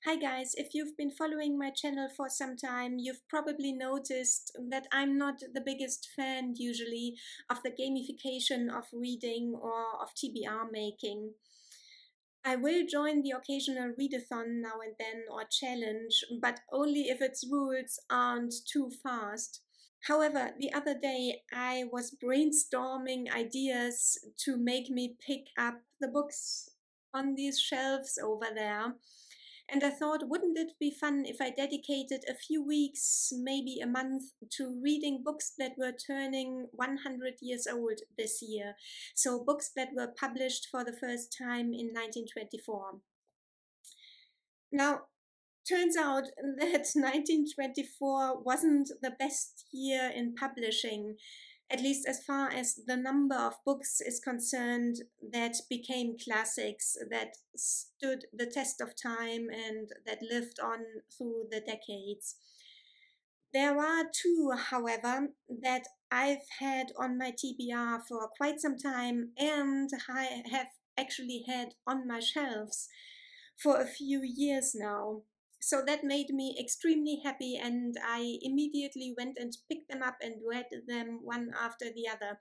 Hi guys, if you've been following my channel for some time, you've probably noticed that I'm not the biggest fan usually of the gamification of reading or of TBR making. I will join the occasional readathon now and then or challenge, but only if its rules aren't too fast. However, the other day I was brainstorming ideas to make me pick up the books on these shelves over there. And I thought, wouldn't it be fun if I dedicated a few weeks, maybe a month, to reading books that were turning 100 years old this year? So, books that were published for the first time in 1924. Now, turns out that 1924 wasn't the best year in publishing, at least as far as the number of books is concerned that became classics, that stood the test of time and that lived on through the decades. There are two, however, that I've had on my TBR for quite some time and I have actually had on my shelves for a few years now. So that made me extremely happy, and I immediately went and picked them up and read them one after the other.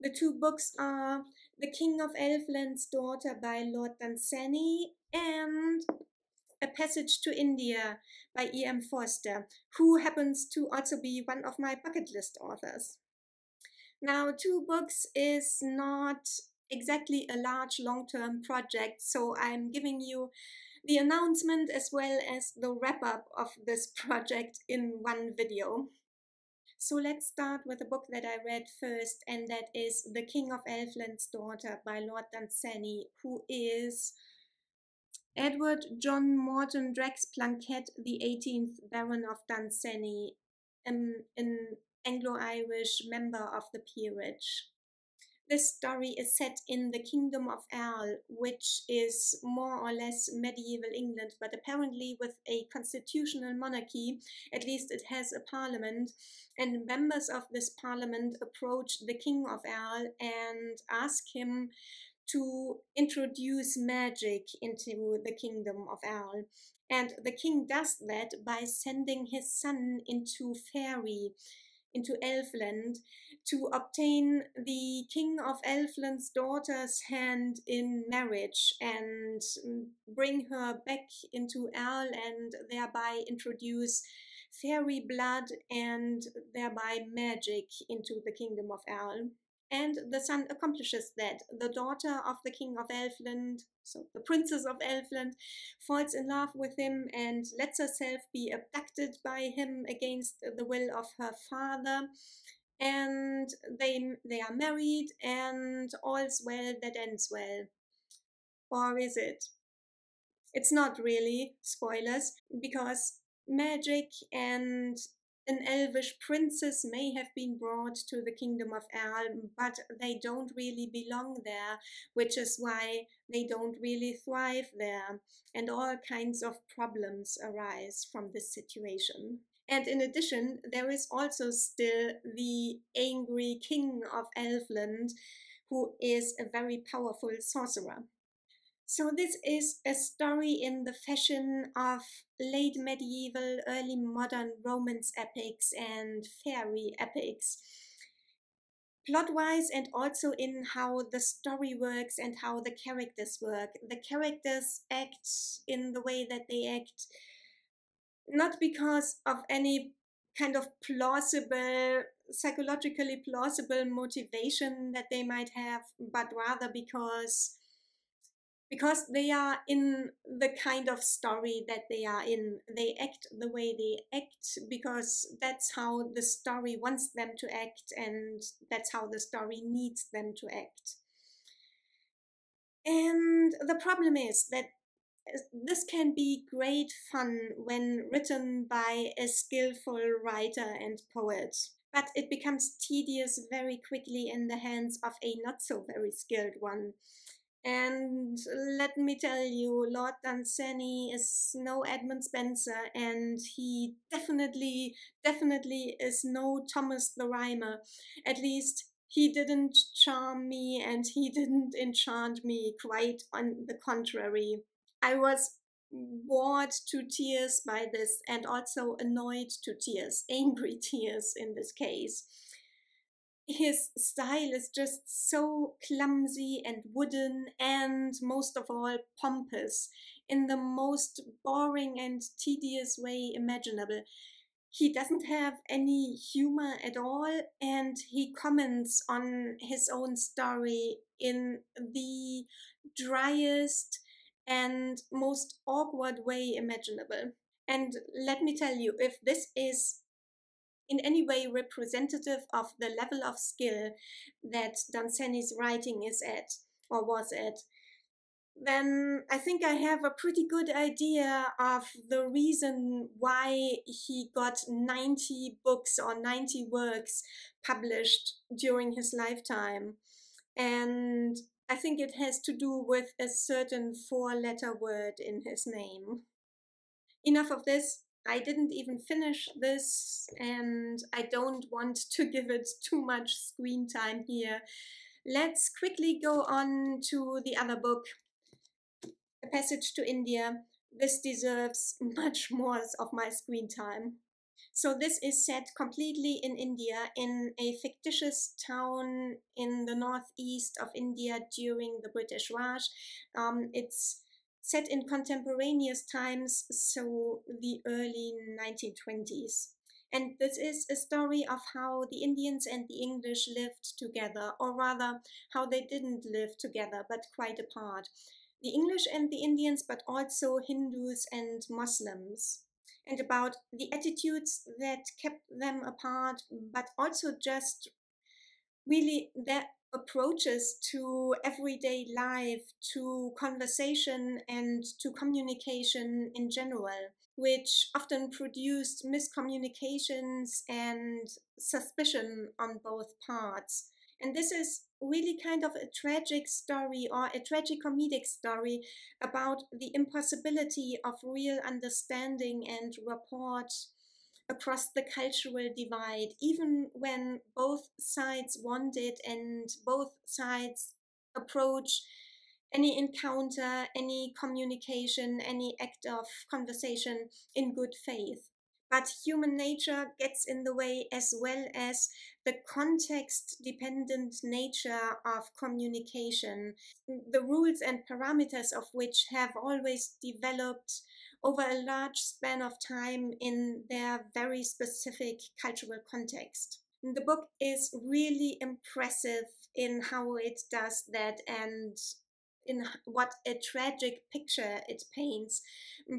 The two books are The King of Elfland's Daughter by Lord Dunsany and A Passage to India by E.M. Forster, who happens to also be one of my bucket list authors. Now, two books is not exactly a large long-term project, so I'm giving you the announcement as well as the wrap-up of this project in one video. So let's start with the book that I read first, and that is The King of Elfland's Daughter by Lord Dunsany, who is Edward John Morton Drex Plunkett, the 18th Baron of Dunsany, an Anglo-Irish member of the peerage. This story is set in the Kingdom of Erl, which is more or less medieval England, but apparently with a constitutional monarchy. At least it has a parliament, and members of this parliament approach the King of Erl and ask him to introduce magic into the Kingdom of Erl. And the king does that by sending his son into Elfland, to obtain the King of Elfland's daughter's hand in marriage and bring her back into Erl and thereby introduce fairy blood and thereby magic into the Kingdom of Erl. And the son accomplishes that. The daughter of the King of Elfland, so the Princess of Elfland, falls in love with him and lets herself be abducted by him against the will of her father. And they are married, and all's well that ends well. Or is it? It's not really, spoilers, because magic and an elvish princess may have been brought to the Kingdom of Erl, but they don't really belong there, which is why they don't really thrive there, and all kinds of problems arise from this situation. And in addition, there is also still the angry King of Elfland, who is a very powerful sorcerer. So this is a story in the fashion of late medieval, early modern romance epics and fairy epics. Plot-wise, and also in how the story works and how the characters work. The characters act in the way that they act, not because of any kind of plausible, psychologically plausible motivation that they might have, but rather because they are in the kind of story that they are in. They act the way they act because that's how the story wants them to act, and that's how the story needs them to act. And the problem is that this can be great fun when written by a skillful writer and poet, but it becomes tedious very quickly in the hands of a not so very skilled one. And let me tell you, Lord Dunsany is no Edmund Spenser, and he definitely is no Thomas the Rhymer. At least he didn't charm me and he didn't enchant me, quite on the contrary. I was bored to tears by this, and also annoyed to tears, angry tears in this case. His style is just so clumsy and wooden, and most of all, pompous, in the most boring and tedious way imaginable. He doesn't have any humor at all, and he comments on his own story in the driest and most awkward way imaginable. And let me tell you, if this is in any way representative of the level of skill that Dunsany's writing is at, or was at, then I think I have a pretty good idea of the reason why he got 90 books or 90 works published during his lifetime. And I think it has to do with a certain four-letter word in his name. Enough of this. I didn't even finish this, and I don't want to give it too much screen time here. Let's quickly go on to the other book, A Passage to India. This deserves much more of my screen time. So this is set completely in India, in a fictitious town in the northeast of India during the British Raj. It's set in contemporaneous times, so the early 1920s. And this is a story of how the Indians and the English lived together, or rather, how they didn't live together, but quite apart. The English and the Indians, but also Hindus and Muslims, and about the attitudes that kept them apart, but also just really their approaches to everyday life, to conversation, and to communication in general, which often produced miscommunications and suspicion on both parts. And this is really kind of a tragic story, or a tragicomedic story, about the impossibility of real understanding and rapport across the cultural divide, even when both sides want it and both sides approach any encounter, any communication, any act of conversation in good faith. But human nature gets in the way, as well as the context dependent nature of communication, the rules and parameters of which have always developed over a large span of time in their very specific cultural context. The book is really impressive in how it does that, and in what a tragic picture it paints,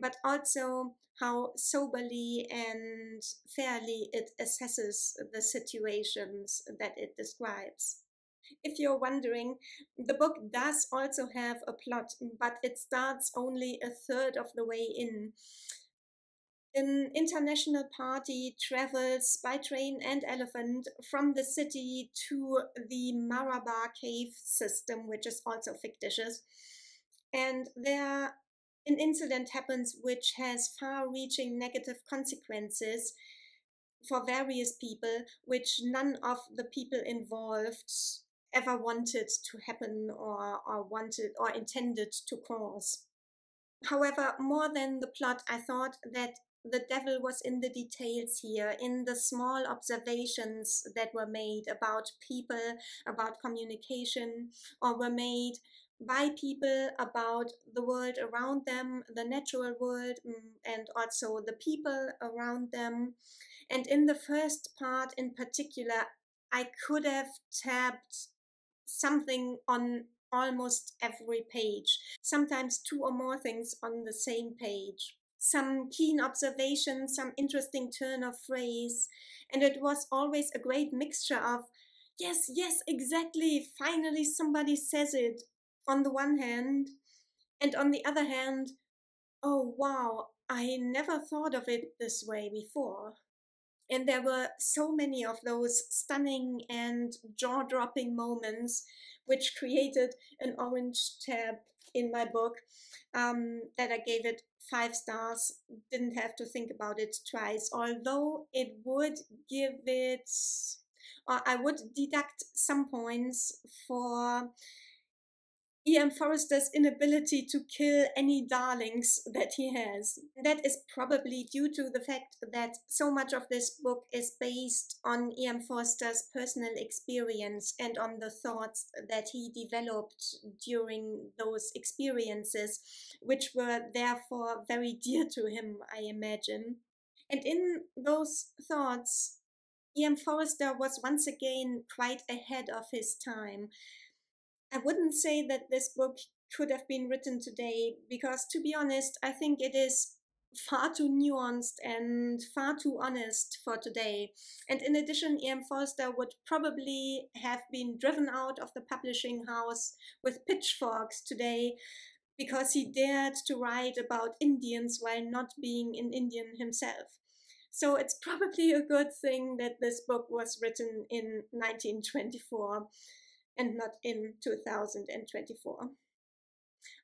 but also how soberly and fairly it assesses the situations that it describes. If you're wondering, the book does also have a plot, but it starts only a third of the way in. An international party travels by train and elephant from the city to the Maraba cave system, which is also fictitious. And there, an incident happens which has far reaching negative consequences for various people, which none of the people involved ever wanted to happen, or wanted or intended to cause. However, more than the plot, I thought that the devil was in the details here, in the small observations that were made about people, about communication, or were made by people about the world around them, the natural world, and also the people around them. And in the first part in particular, I could have tapped something on almost every page, sometimes two or more things on the same page. Some keen observation, some interesting turn of phrase, and it was always a great mixture of, yes, yes, exactly, finally somebody says it, on the one hand, and on the other hand, oh wow, I never thought of it this way before. And there were so many of those stunning and jaw-dropping moments, which created an orange tab in my book, that I gave it 5 stars. Didn't have to think about it twice, although it would give it, or I would deduct some points for E.M. Forster's inability to kill any darlings that he has. That is probably due to the fact that so much of this book is based on E.M. Forster's personal experience and on the thoughts that he developed during those experiences, which were therefore very dear to him, I imagine. And in those thoughts, E.M. Forster was once again quite ahead of his time. I wouldn't say that this book could have been written today because, to be honest, I think it is far too nuanced and far too honest for today. And in addition, E.M. Forster would probably have been driven out of the publishing house with pitchforks today because he dared to write about Indians while not being an Indian himself. So it's probably a good thing that this book was written in 1924 and not in 2024.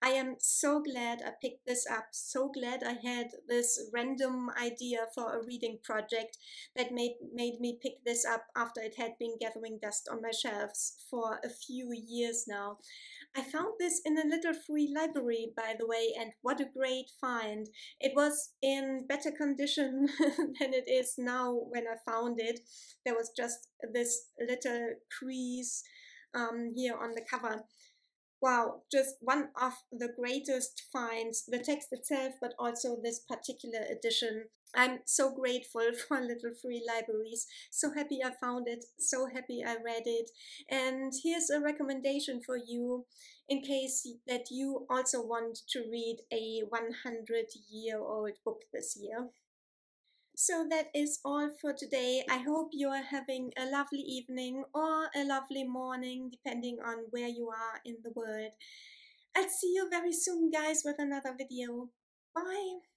I am so glad I picked this up, so glad I had this random idea for a reading project that made me pick this up after it had been gathering dust on my shelves for a few years now. I found this in a little free library, by the way, and what a great find. It was in better condition than it is now when I found it. There was just this little crease here on the cover. Wow, just one of the greatest finds, the text itself, but also this particular edition. I'm so grateful for little free libraries. So happy I found it, so happy I read it. And here's a recommendation for you in case that you also want to read a 100-year-old book this year. So that is all for today. I hope you are having a lovely evening or a lovely morning, depending on where you are in the world. I'll see you very soon, guys, with another video. Bye!